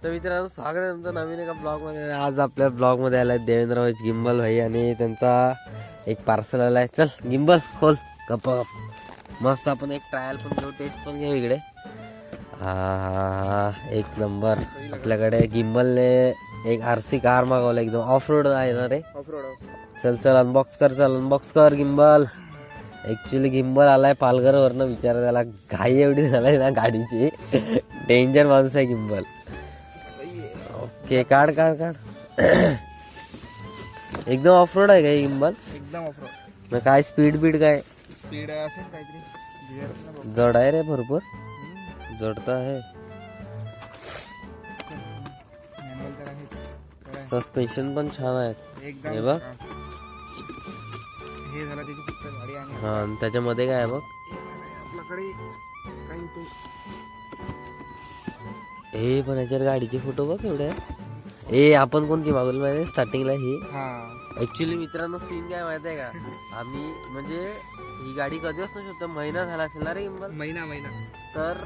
तर मित्रांनो स्वागत आहे तुमचं नवीन एका ब्लॉगमध्ये. आज आपल्या ब्लॉगमध्ये आलाय देवेंद्र भाई गिंबल भाई आणि त्यांचा एक पार्सल आलाय. चल गिंबल खोल गप्प गप. मस्त आपण एक ट्रायल पण घेऊ, टेस्ट पण घेऊ इकडे. हा एक नंबर. आपल्याकडे गिंबलने एक RC कार मागवला, एकदम ऑफ रोड आहे ना रे. Of road. चल चल अनबॉक्स कर, चल अनबॉक्स कर गिंबल. ऍक्च्युली गिंबल आलाय पालघरवरनं. विचार त्याला घाई एवढी झालाय ना गाडीची. डेंजर माणूस आहे गिंबल. ओके काढ काढ काढ. एकदम ऑफ रोड आहे का गिंबल? एकदम ऑफ रोड. मग काय स्पीड बीड काय? स्पीड असेल काहीतरी. जड आहे रे भरपूर. जड तर आहे. मॅन्युअल तर आहेच. सस्पेन्शन पण छान आहे. एकदम हे बघ. हे झालं त्याची फक्त गाडी आणि हा आणि त्याच्यामध्ये काय आहे बघ. आपल्याकडे काही तो हे पण याच्यावर गाडीचे फोटो बघ एवढे. ए आपण कोणती मागवली माहिती स्टार्टिंगला ही? हा ऍक्च्युली मित्रांनो सीन काय माहिती आहे का, आम्ही म्हणजे ही गाडी कधी असतो शकतो, महिना झाला असेल ना रे गिंबल. महिना तर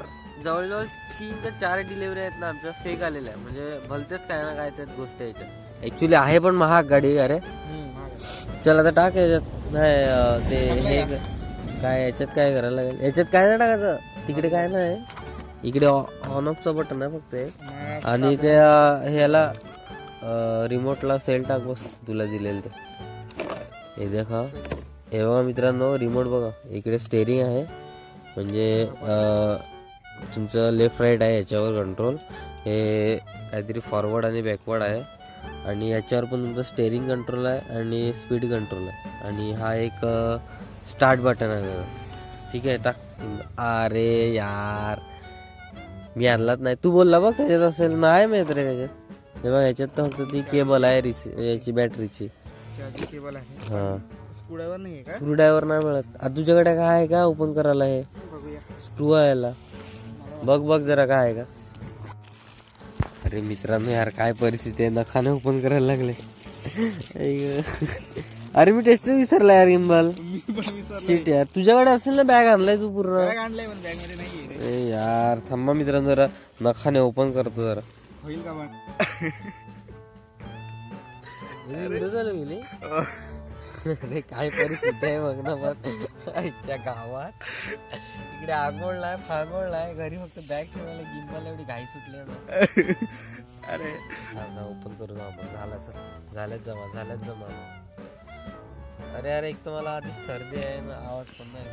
जवळजवळ 3 ते 4 डिलिव्हरी आहेत ना आमच्या फेक आलेल्या. म्हणजे भलतेच काय ना काय त्यात गोष्ट याच्यात. ऍक्च्युली आहे पण महाग गाडी. अरे चल आता टाक याच्यात. नाही ते हे काय याच्यात काय करायला लागेल. याच्यात काय नाही टाकायचं. तिकडे काय नाही, इकडे ऑन ऑफचं बटन आहे फक्त एक. आणि त्या ह्याला रिमोटला सेल टाक बस तुला दिलेलं ते. हे देखा हे बघा मित्रांनो, रिमोट बघा. इकडे स्टेरिंग आहे, म्हणजे तुमचं लेफ्ट राईट आहे याच्यावर कंट्रोल. हे काहीतरी फॉरवर्ड आणि बॅकवर्ड आहे. आणि याच्यावर पण तुमचं स्टेरिंग कंट्रोल आहे आणि स्पीड कंट्रोल आहे. आणि हा एक स्टार्ट बटन आहे त्याचा. ठीक आहे टाक. अरे यार मी आणलाच नाही. तू बोलला बघ त्याच्यात असेल. नाही माहित रे त्याच्यात. हे बघ याच्यात तर फक्त ती केबल आहे याची बॅटरीची. केबल आहे. हा स्क्रूड्रायव्हर नाही आहे का? स्क्रूड्रायव्हर नाही मिळत. आता तुझ्याकडे काय आहे का ओपन करायला? हे बघूया. स्क्रू आहे याला. बघ बघ जरा काय आहे का. अरे मित्रांनो यार काय परिस्थिती आहे, नखाने ओपन करायला लागले. अरे मी टेस्ट विसरला यार गिंबल. शीट यार तुझ्याकडे असेल ना. बॅग आणलाय तू पूर्ण. बॅग आणलंय पण बॅग मध्ये नाही आहे. यार थांबा मित्रांनो जरा नखाने ओपन करतो जरा. होईल का पण? व्हिडिओ चालू गेली. अरे काय परिस्थिती आहे बघ ना. पण आजच्या गावात इकडे आंघोळलाय फांगोळलाय, घरी फक्त बॅग ठेवायला. गिंबल एवढी घाई सुटली ना. अरे ओपन करू ना आपण. झालं सर, झाल्याच जमा. अरे अरे एक तर मला आधी सर्दी आहे ना, आवाज पण नाही.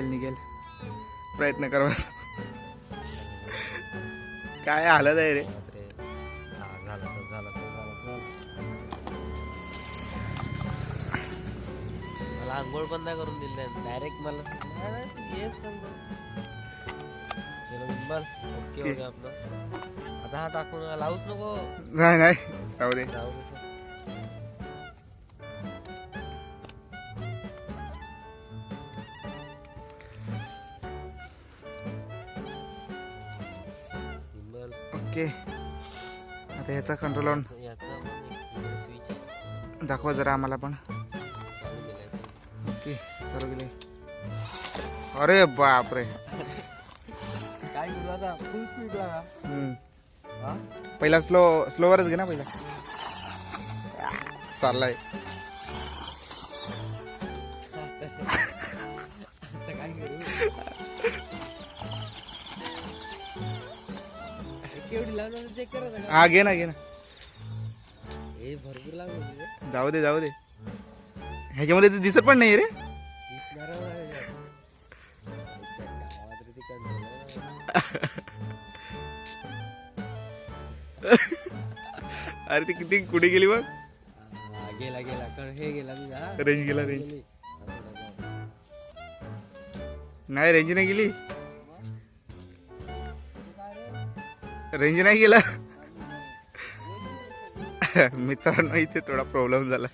निघेल प्रयत्न करा. काय हालत आहे रे. झालं मला आंघोळ पण नाही करून दिली. डायरेक्ट मला येस समजा. चलो गिंबल ओके हो गया आपलं. आता हा टाकून लावूच नको. नाही राहू दे. राहू दे सर. ओके आता ह्याचा कंट्रोल ऑन याचा इकडे स्विच आहे. दाखवा जरा आम्हाला पण. चालू केलाय. ओके चालू गेले. अरे बापरे. काय करू आता. फुल स्पीड लागा. पहिला स्लोवरच घे ना पहिला. चाललाय. आता काय करू. केवढी लागणार चेक करायचं का. हा घे ना. हे भरपूर लागणार. जाऊ दे ह्याच्यामध्ये ते दिसत पण नाही रे. अरे ते किती कुठे गेली बघ. गेला हे गेला तुझा. रेंज गेला. नाही रेंज नाही गेली. रेंज नाही गेला. मित्रांनो इथे थोडा प्रॉब्लेम झाला.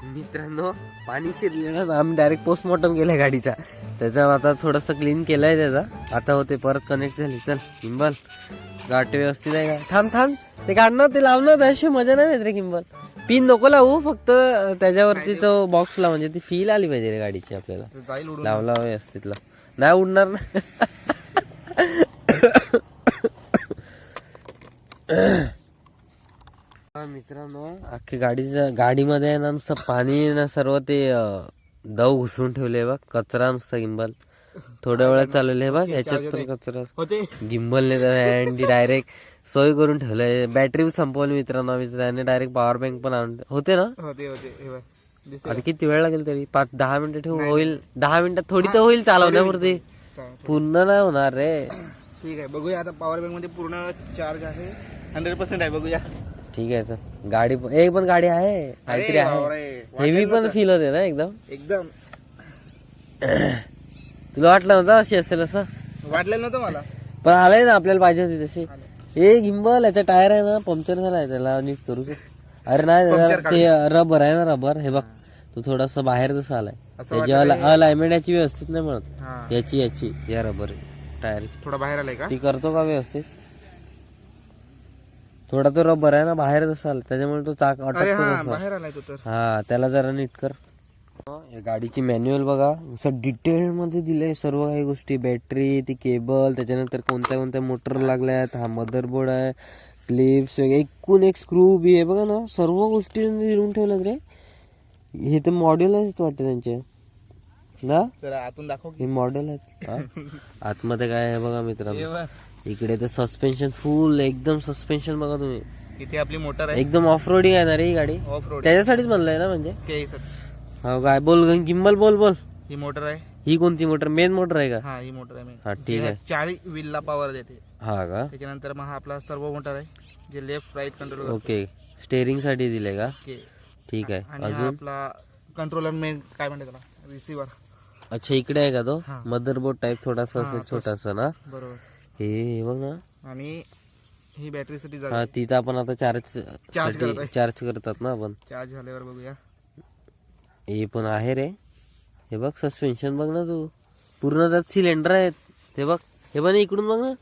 मित्रांनो पाणी शिरलेलं आम्ही डायरेक्ट पोस्टमॉर्टम केलाय गाडीचा. त्याचा आता थोडस क्लीन केलाय त्याचा. आता होते परत कनेक्ट झाली. चल गिंबल गाठ व्यवस्थित आहे का. थांब ते काढणार ते लावणार. अशी मजा नाही येत रे गिंबल. पिन नको लावू, फक्त त्याच्यावरती तो बॉक्सला म्हणजे ती फील आली पाहिजे रे गाडीची आपल्याला. जाईल उडून. लावला व्यवस्थितला नाही उडणार ना. मित्रांनो अख्खी गाडीमध्ये आहे ना नुसतं पाणी ना सर्व ते दव घुसवून ठेवले बघ. कचरा नुसता गिंबल थोड्या वेळात चालवले बघ. याच्यात पण कचरा होते. गिंबलने तर डायरेक्ट सोय करून ठेवलंय. बॅटरी संपवली मित्रांनो आम्ही, त्याने डायरेक्ट पॉवर बँक पण आणून होते ना. होते हे बघ. दिसते आता किती वेळ लागेल तरी 5-10 मिनिटं ठेवू होईल. 10 मिनिटात थोडी तर होईल चालवण्यापुरती, चालेल. पूर्ण नाही होणार रे. ठीक आहे बघूया आता. पॉवर बँक मध्ये पूर्ण चार्ज आहे, 100% आहे. बघूया. ठीक आहे सर. गाडी एक पण गाडी आहे काहीतरी आहे. हेवी पण फील होते ना एकदम. एकदम तुला वाटलं नव्हतं अशी असेल असं? वाटलेलं नव्हतं मला. पण आलंय ना आपल्याला पाहिजे होती तशी. हे गिंबल याचा टायर आहे ना पंक्चर झालाय, त्याला नीट करू. अरे नाही त्याला ते रबर आहे ना, रबर हे बघ तो थोडासा बाहेर जसा आलाय. त्याच्या अलाइनमेंट याची व्यवस्थित नाही म्हणत. याची या रबर टायरची थोडा बाहेर आलाय का? ती करतो का व्यवस्थित? थोडा तो रबर आहे ना बाहेर जसा आला, त्याच्यामुळे तो चाक अटकतो. बाहेर आलाय तो तर. हा त्याला जरा नीट कर. या गाडीची मॅन्युअल बघा, असं डिटेल मध्ये दिलंय सर्व काही गोष्टी. बॅटरी, ती केबल, त्याच्यानंतर कोणत्या कोणत्या मोटर लागल्यात, हा मदरबोर्ड आहे, क्लिप्स, एकूण एक स्क्रू बी आहे बघा ना. सर्व गोष्टी लिहून ठेवल्यात रे. हे तर मॉडेल आहेत वाटतं त्यांचे ना. जरा आतून दाखव. हे मॉडेल आहेत. आतमध्ये काय आहे बघा मित्रांनो. इकडे तर सस्पेन्शन फुल एकदम सस्पेन्शन बघा तुम्ही. इथे आपली मोटर आहे, एकदम ऑफ रोडिंग आहे ना रे ही गाडी. ऑफ रोड त्याच्यासाठीच म्हणलंय ना म्हणजे. ते हो काय बोल गिंबल बोल. ही मोटर आहे. ही कोणती मोटर? मेन मोटर आहे का? हा ही मोटर आहे. हा ठीक आहे. 40 व्हीलला पॉवर देते. हा का? त्याच्यानंतर मग हा आपला सर्वो मोटर आहे, जे left right control. Okay steering साठी दिले का? ठीक आहे. आणि हा अजून आपला कंट्रोलर मेन काय म्हणते त्याला, रिसिव्हर. अच्छा इकडे आहे का तो हा. मदरबोर्ड टाइप थोडासा असेल छोटासा ना. बरोबर. हे बघ ना. आणि ही बॅटरीसाठी हा तिथं आपण आता चार्ज करत आहे. चार्ज करतात ना आपण. चार्ज झाल्यावर बघूया. हे पण आहे रे. हे बघ सस्पेन्शन बघ ना तू, पूर्ण त्यात सिलेंडर आहेत. हे बघ हे पण इकडून बघ ना,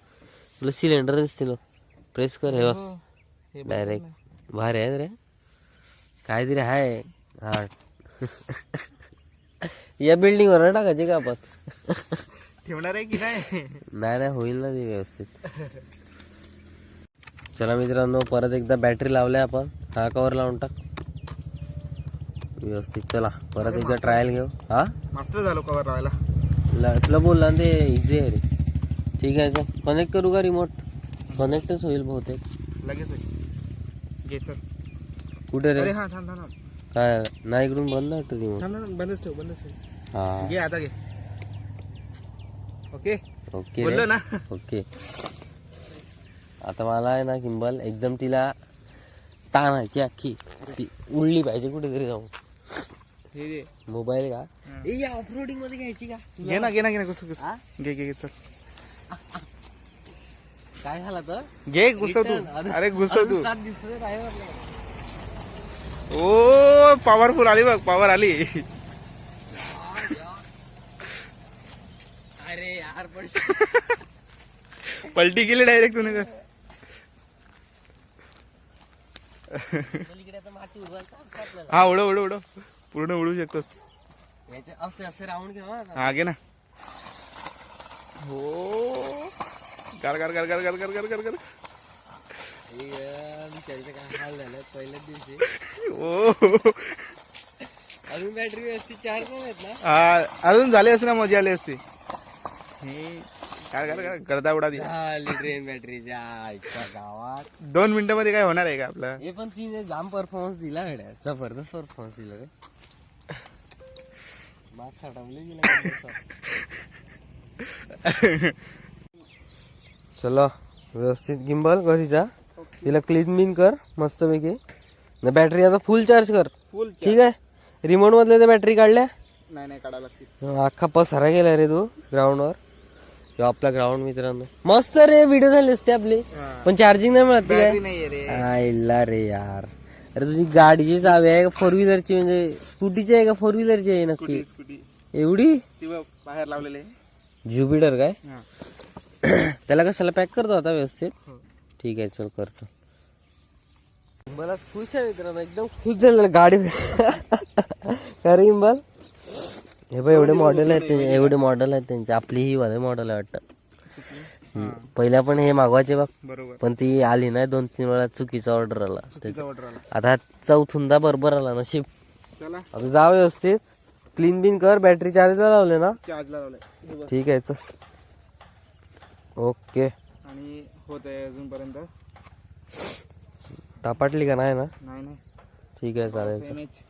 तुला सिलेंडर दिसतील. प्रेस कर. हे बघ डायरेक्ट भारी आहे रे. काहीतरी आहे. हा या बिल्डिंग वर टाकायची का आपण? ठेवणार आहे की नाही? नाही होईल ना ते व्यवस्थित. चला मित्रांनो परत एकदा बॅटरी लावल्या आपण. हा कवर लावून टाक व्यवस्थित. चला परत एकदा ट्रायल घेऊ. हा मास्टर झालो कवर लावायला. तुला बोलला ना ते इझी आहे रे. ठीक आहे चल कनेक्ट करू का? रिमोट कनेक्टच होईल बहुतेक. लगेच घे चल. कुठे रे? अरे हा थांब. काय नाही इकडून बंद वाटतं रिमोट. बंदच ठेव. हा घे आता घे. ओके ओके बोललो ना. ओके. आता मला आहे ना किंबल एकदम तिला ताणायची अख्खी, ती उडली पाहिजे कुठेतरी जाऊन. हे दे मोबाईल का? या ऑफरोडिंग मध्ये घ्यायची का? घे ना कसं घे चल. काय झालं तर घे घुसव तू. अरे घुसव तू. सात दिसत ओ पॉवरफुल आली बघ, पॉवर आली. अरे यार पण पलटी केली डायरेक्ट तुम्ही. हा उडव पूर्ण उडू शकतोस. असे राऊंड घ्या. हा घे ना. हो कर. काय हाल झालं पहिल्याच दिवशी. ओ अजून बॅटरी व्यवस्थित चार्ज नाही आहेत ना. हा अजून झाले असते ना, मजा आली असती. करता उडा ती ट्रेन बॅटरीच्या गावात 2 मिनिटांमध्ये काय होणार आहे का आपलं? हे पण तिने जाम परफॉर्मन्स दिला गड्या, जबरदस्त परफॉर्मन्स दिला रे. माग खटावले गेला. चला व्यवस्थित गिंबल घरी जा, तिला क्लीन बिन कर मस्तपैकी. बॅटरी आता फुल चार्ज कर. फुल ठीक आहे. रिमोट मधल्या त्या बॅटरी काढल्या नाही काढा लागते. अख्खा पसारा गेला रे तू ग्राउंडवर. आपला ग्राउंड मित्रांनो मस्त रे. व्हिडिओ झाली असते आपली, पण चार्जिंग नाही मिळत. नाहीये रे. आईला रे यार. अरे तुझी गाडीची चावी आहे का फोर व्हीलरची, म्हणजे स्कूटीची आहे का फोर व्हीलरची आहे नक्की? एवढी ती बाहेर लावलेले ज्युपिटर काय? त्याला कशाला पॅक करतो आता व्यवस्थित? ठीक आहे चल करतो. मला खुश आहे मित्रांनो, एकदम खुश झालेलं गाडी अरे इम्बल हे बघ एवढे मॉडेल आहेत एवढे मॉडेल आहेत त्यांचे. आपली ही वाले मॉडेल आहे वाटतं. पहिल्या पण हे मागवायचे बघ, बरोबर. पण ती आली नाही 2-3 वेळा चुकीचा ऑर्डर आला. तिचा ऑर्डर आला. आता हा चौथुंदा बरोबर आला नशीब. चला आता जा व्यवस्थित क्लीन बिन कर. बॅटरी चार्जला लावले ना? चार्जला लावलाय ठीक आहे चल. ओके. आणि होत आहे अजूनपर्यंत. तापाटली का नाही ना? नाही ठीक आहे चालेल चल. MH